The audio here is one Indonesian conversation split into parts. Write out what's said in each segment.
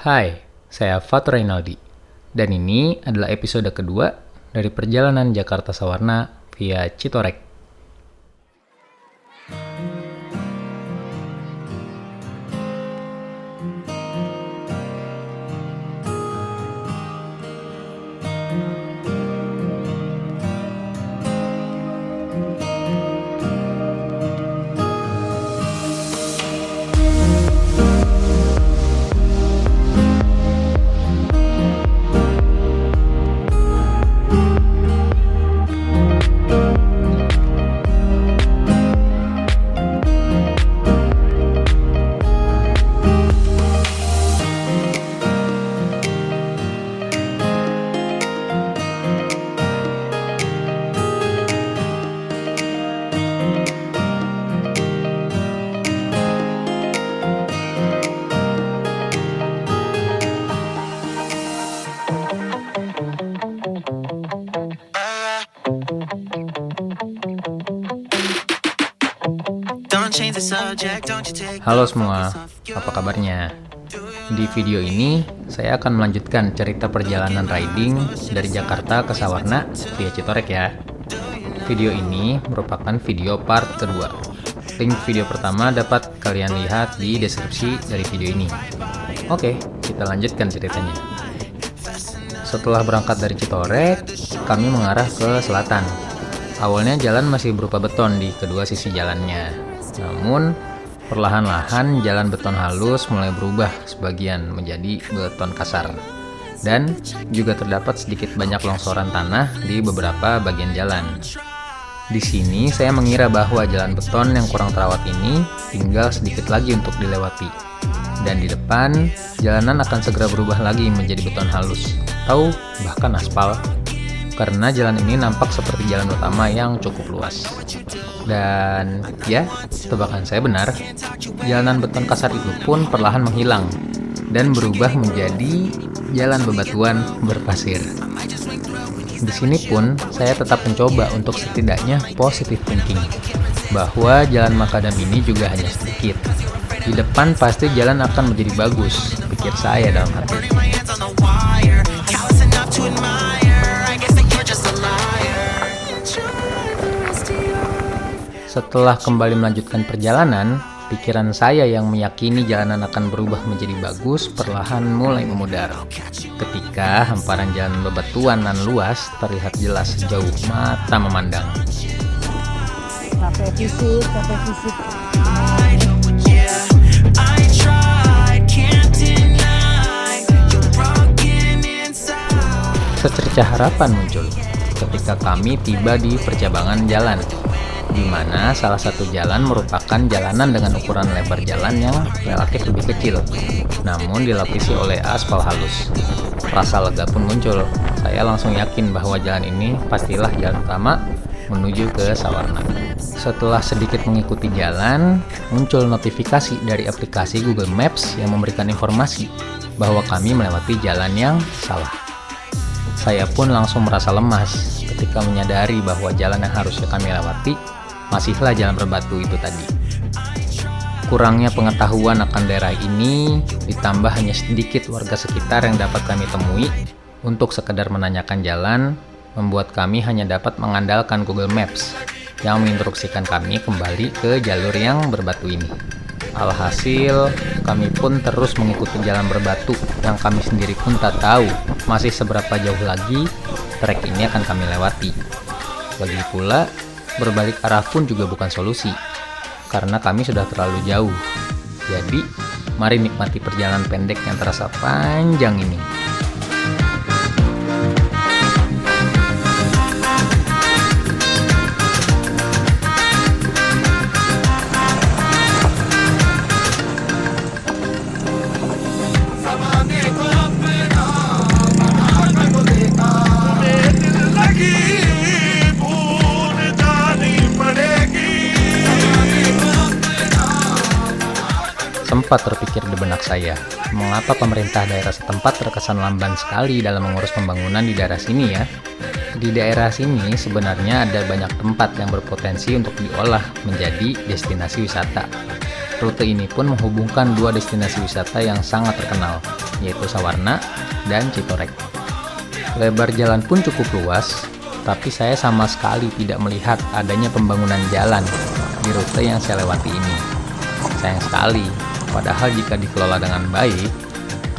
Hai, saya Fatur Rinaldi, dan ini adalah episode kedua dari perjalanan Jakarta Sawarna via Citorek. Halo semua, apa kabarnya? Di video ini, saya akan melanjutkan cerita perjalanan riding dari Jakarta ke Sawarna via Citorek ya. Video ini merupakan video part kedua. Link video pertama dapat kalian lihat di deskripsi dari video ini. Oke, kita lanjutkan ceritanya. Setelah berangkat dari Citorek, kami mengarah ke selatan. Awalnya jalan masih berupa beton di kedua sisi jalannya. Namun, perlahan-lahan jalan beton halus mulai berubah sebagian menjadi beton kasar. Dan juga terdapat sedikit banyak longsoran tanah di beberapa bagian jalan. Di sini saya mengira bahwa jalan beton yang kurang terawat ini tinggal sedikit lagi untuk dilewati. Dan di depan, jalanan akan segera berubah lagi menjadi beton halus, atau bahkan aspal. Karena jalan ini nampak seperti jalan utama yang cukup luas. Dan ya, tebakan saya benar, jalanan beton kasar itu pun perlahan menghilang dan berubah menjadi jalan bebatuan berpasir. Di sini pun saya tetap mencoba untuk setidaknya positive thinking, bahwa jalan makadam ini juga hanya sedikit. Di depan pasti jalan akan menjadi bagus, pikir saya dalam hati. Setelah kembali melanjutkan perjalanan, pikiran saya yang meyakini jalanan akan berubah menjadi bagus perlahan mulai memudar. Ketika hamparan jalan bebatuan nan luas terlihat jelas sejauh mata memandang. Capek fisik. Secercah harapan muncul ketika kami tiba di percabangan jalan, di mana salah satu jalan merupakan jalanan dengan ukuran lebar jalan yang relatif lebih kecil, namun dilapisi oleh aspal halus. Rasa lega pun muncul. Saya langsung yakin bahwa jalan ini pastilah jalan utama menuju ke Sawarna. Setelah sedikit mengikuti jalan, muncul notifikasi dari aplikasi Google Maps yang memberikan informasi bahwa kami melewati jalan yang salah. Saya pun langsung merasa lemas ketika menyadari bahwa jalan yang harusnya kami lewati masihlah jalan berbatu itu tadi. Kurangnya pengetahuan akan daerah ini, ditambah hanya sedikit warga sekitar yang dapat kami temui untuk sekedar menanyakan jalan, membuat kami hanya dapat mengandalkan Google Maps yang menginstruksikan kami kembali ke jalur yang berbatu ini. Alhasil, kami pun terus mengikuti jalan berbatu yang kami sendiri pun tak tahu masih seberapa jauh lagi trek ini akan kami lewati. Lagi pula, berbalik arah pun juga bukan solusi, karena kami sudah terlalu jauh. Jadi, mari nikmati perjalanan pendek yang terasa panjang ini. Sempat terpikir di benak saya, mengapa pemerintah daerah setempat terkesan lamban sekali dalam mengurus pembangunan di daerah sini ya? Di daerah sini sebenarnya ada banyak tempat yang berpotensi untuk diolah menjadi destinasi wisata. Rute ini pun menghubungkan dua destinasi wisata yang sangat terkenal, yaitu Sawarna dan Citorek. Lebar jalan pun cukup luas, tapi saya sama sekali tidak melihat adanya pembangunan jalan di rute yang saya lewati ini. Sayang sekali, padahal jika dikelola dengan baik,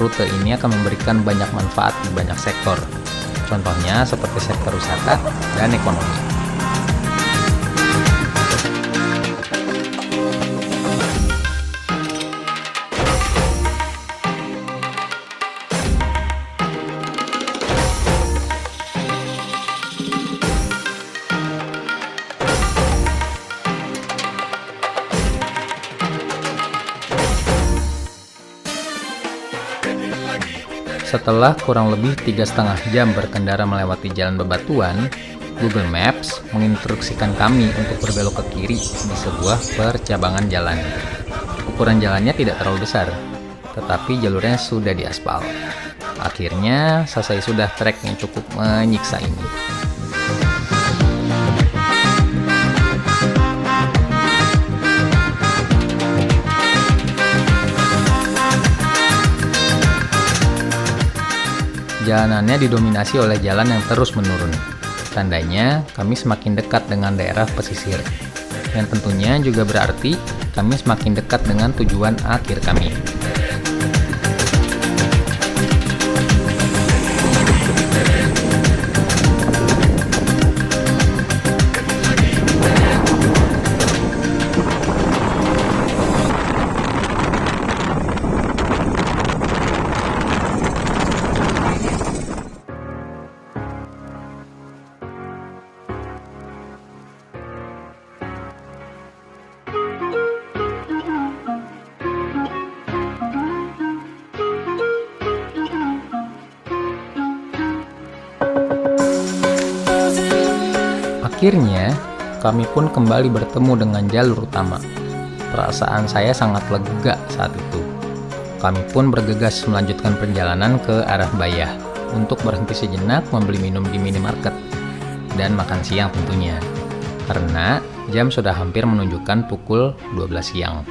rute ini akan memberikan banyak manfaat di banyak sektor. Contohnya seperti sektor wisata dan ekonomi. Setelah kurang lebih 3,5 jam berkendara melewati jalan bebatuan, Google Maps menginstruksikan kami untuk berbelok ke kiri di sebuah percabangan jalan. Ukuran jalannya tidak terlalu besar, tetapi jalurnya sudah diaspal. Akhirnya, selesai sudah trek yang cukup menyiksa ini. Jalanannya didominasi oleh jalan yang terus menurun. Tandanya kami semakin dekat dengan daerah pesisir. Yang tentunya juga berarti kami semakin dekat dengan tujuan akhir kami. Akhirnya, kami pun kembali bertemu dengan jalur utama. Perasaan saya sangat lega saat itu. Kami pun bergegas melanjutkan perjalanan ke arah Bayah untuk berhenti sejenak membeli minum di minimarket dan makan siang tentunya, karena jam sudah hampir menunjukkan pukul 12 siang.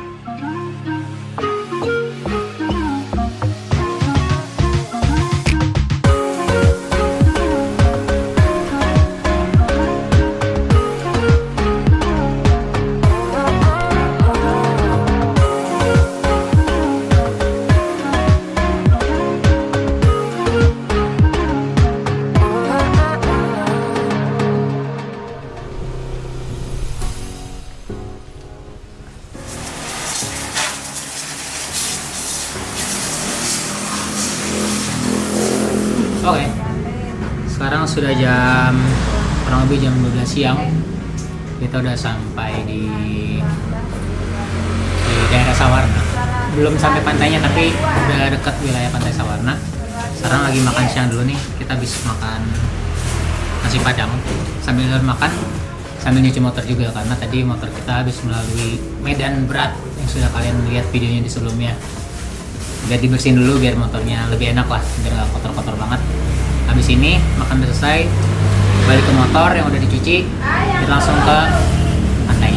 Oke, sekarang sudah kurang lebih jam 12 siang. Kita udah sampai di daerah Sawarna. Belum sampai pantainya, tapi udah dekat wilayah pantai Sawarna. Sekarang lagi makan siang dulu nih. Kita habis makan nasi padang. Sambil makan, sambil nyuci motor juga, karena tadi motor kita habis melalui medan berat yang sudah kalian lihat videonya di sebelumnya. Biar dibersihin dulu, biar motornya lebih enak lah, biar nggak kotor-kotor banget. Habis ini makan udah selesai, balik ke motor yang udah dicuci, kita langsung ke pantai.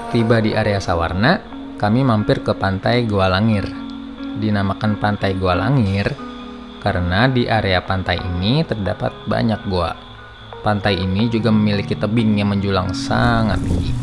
Tiba di area Sawarna, kami mampir ke pantai Gua Langir. Dinamakan pantai Gua Langir karena di area pantai ini terdapat banyak gua. Pantai ini juga memiliki tebing yang menjulang sangat tinggi.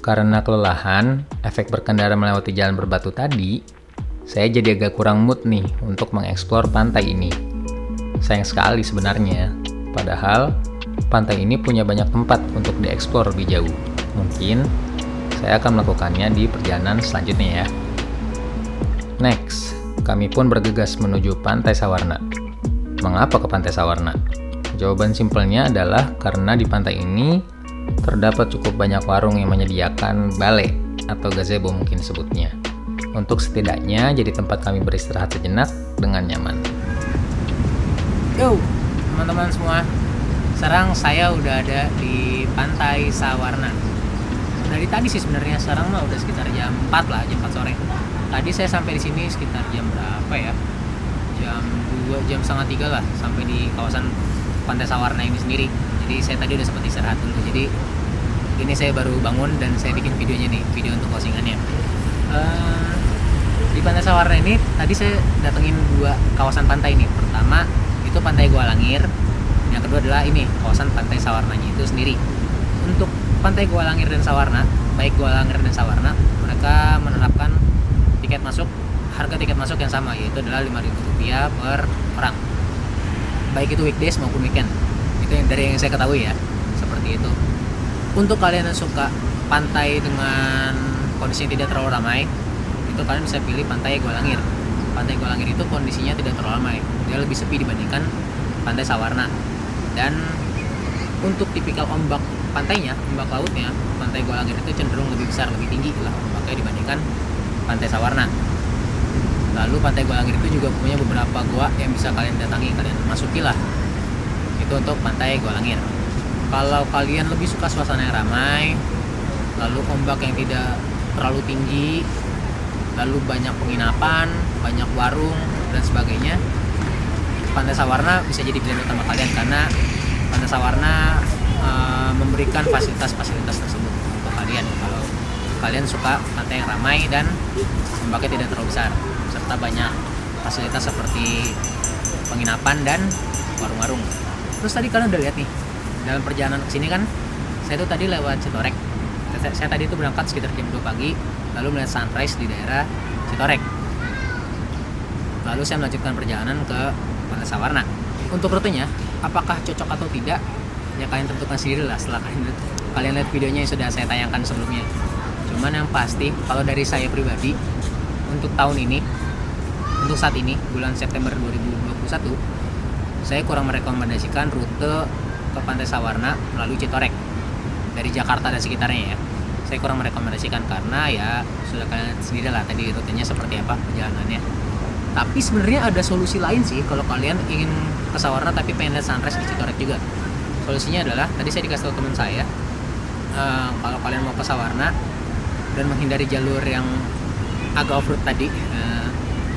Karena kelelahan, efek berkendara melewati jalan berbatu tadi, saya jadi agak kurang mood nih untuk mengeksplor pantai ini. Sayang sekali sebenarnya, padahal pantai ini punya banyak tempat untuk dieksplor lebih jauh. Mungkin saya akan melakukannya di perjalanan selanjutnya ya. Next, kami pun bergegas menuju Pantai Sawarna. Mengapa ke Pantai Sawarna? Jawaban simpelnya adalah karena di pantai ini terdapat cukup banyak warung yang menyediakan bale atau gazebo mungkin sebutnya, untuk setidaknya jadi tempat kami beristirahat sejenak dengan nyaman. Yo, teman-teman semua, sekarang saya udah ada di Pantai Sawarna. Dari tadi sih sebenarnya, sekarang mah udah sekitar jam 4 lah, jam 4 sore. Tadi saya sampai di sini sekitar jam berapa ya? Jam 2, jam setengah 3 lah, sampai di kawasan Pantai Sawarna ini sendiri. Jadi saya tadi udah sempat istirahat dulu. Jadi ini saya baru bangun dan saya bikin videonya nih, video untuk closingannya. Di Pantai Sawarna ini tadi saya datengin 2 kawasan pantai nih. Pertama itu Pantai Gua Langir, yang kedua adalah ini kawasan Pantai Sawarnanya itu sendiri. Untuk Pantai Gua Langir dan Sawarna, baik Gua Langir dan Sawarna, mereka menerapkan harga tiket masuk yang sama, yaitu adalah Rp5.000 per orang, baik itu weekdays maupun weekend. Itu yang dari yang saya ketahui ya, seperti itu. Untuk kalian yang suka pantai dengan kondisi yang tidak terlalu ramai, itu kalian bisa pilih Pantai Gua Langir. Pantai Gua Langir itu kondisinya tidak terlalu ramai, dia lebih sepi dibandingkan Pantai Sawarna. Dan untuk tipikal ombak pantainya, ombak lautnya, Pantai Gua Langir itu cenderung lebih besar, lebih tinggi lah ombaknya dibandingkan Pantai Sawarna. Lalu Pantai Gua Langir itu juga punya beberapa gua yang bisa kalian datangi, kalian masuki lah. Itu untuk Pantai Gua Langir. Kalau kalian lebih suka suasana yang ramai, lalu ombak yang tidak terlalu tinggi, lalu banyak penginapan, banyak warung dan sebagainya, Pantai Sawarna bisa jadi pilihan utama kalian, karena Pantai Sawarna memberikan fasilitas-fasilitas tersebut untuk kalian. Kalau kalian suka pantai yang ramai dan ombaknya tidak terlalu besar, serta banyak fasilitas seperti penginapan dan warung-warung. Terus tadi kalian udah lihat nih, dalam perjalanan kesini kan, saya tuh tadi lewat Citorek. Saya tadi tuh berangkat sekitar jam 2 pagi, lalu melihat sunrise di daerah Citorek. Lalu saya melanjutkan perjalanan ke Pantai Sawarna. Untuk rutenya, apakah cocok atau tidak, ya kalian tentukan sendiri lah setelah kalian lihat videonya yang sudah saya tayangkan sebelumnya. Cuman yang pasti, kalau dari saya pribadi, untuk tahun ini, untuk saat ini, bulan September 2021, saya kurang merekomendasikan rute ke Pantai Sawarna melalui Citorek dari Jakarta dan sekitarnya ya. Saya kurang merekomendasikan karena ya sudah kalian sendiri lah tadi rutenya seperti apa perjalanannya. Tapi sebenarnya ada solusi lain sih kalau kalian ingin ke Sawarna tapi pengen lihat sunrise di Citorek juga. Solusinya adalah, tadi saya dikasih tahu teman saya, kalau kalian mau ke Sawarna dan menghindari jalur yang agak off-road tadi,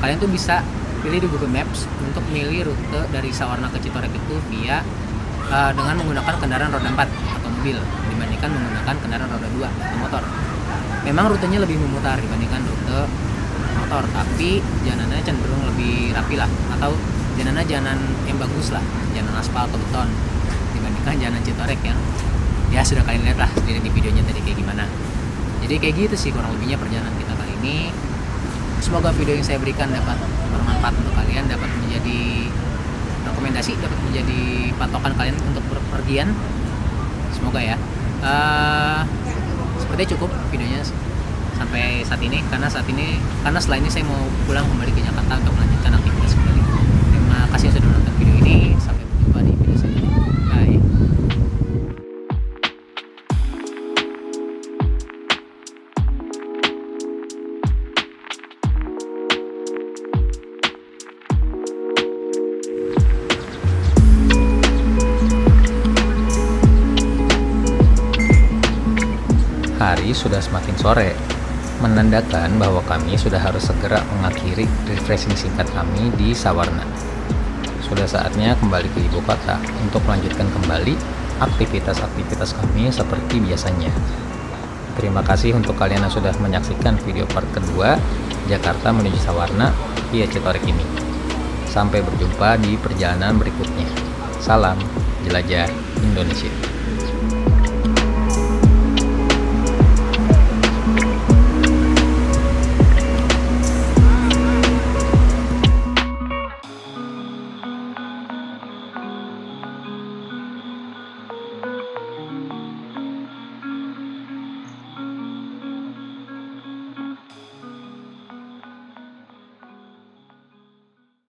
kalian tuh bisa pilih di Google Maps untuk milih rute dari Sawarna ke Citorek itu via dengan menggunakan kendaraan roda 4 atau mobil dibandingkan menggunakan kendaraan roda 2 atau motor. Memang rutenya lebih memutar dibandingkan rute motor, tapi jalanannya cenderung lebih rapi lah, atau jalan yang bagus lah, jalan aspal atau beton dibandingkan jalan Citorek yang ya sudah kalian lihat lah sendiri di videonya tadi kayak gimana. Jadi kayak gitu sih kurang lebihnya perjalanan kita kali ini. Semoga video yang saya berikan dapat bermanfaat untuk kalian, dapat menjadi rekomendasi, dapat menjadi patokan kalian untuk berpergian. Semoga ya. Sepertinya cukup videonya sampai saat ini, karena setelah ini saya mau pulang kembali ke Jakarta untuk melanjutkan aktivitas kembali. Terima kasih sudah menonton video ini. Sampai berjumpa di video selanjutnya. Bye. Hari sudah semakin sore, menandakan bahwa kami sudah harus segera mengakhiri refreshing singkat kami di Sawarna. Sudah saatnya kembali ke ibu kota untuk melanjutkan kembali aktivitas-aktivitas kami seperti biasanya. Terima kasih untuk kalian yang sudah menyaksikan video part kedua Jakarta menuju Sawarna via Citorek ini. Sampai berjumpa di perjalanan berikutnya. Salam jelajah Indonesia.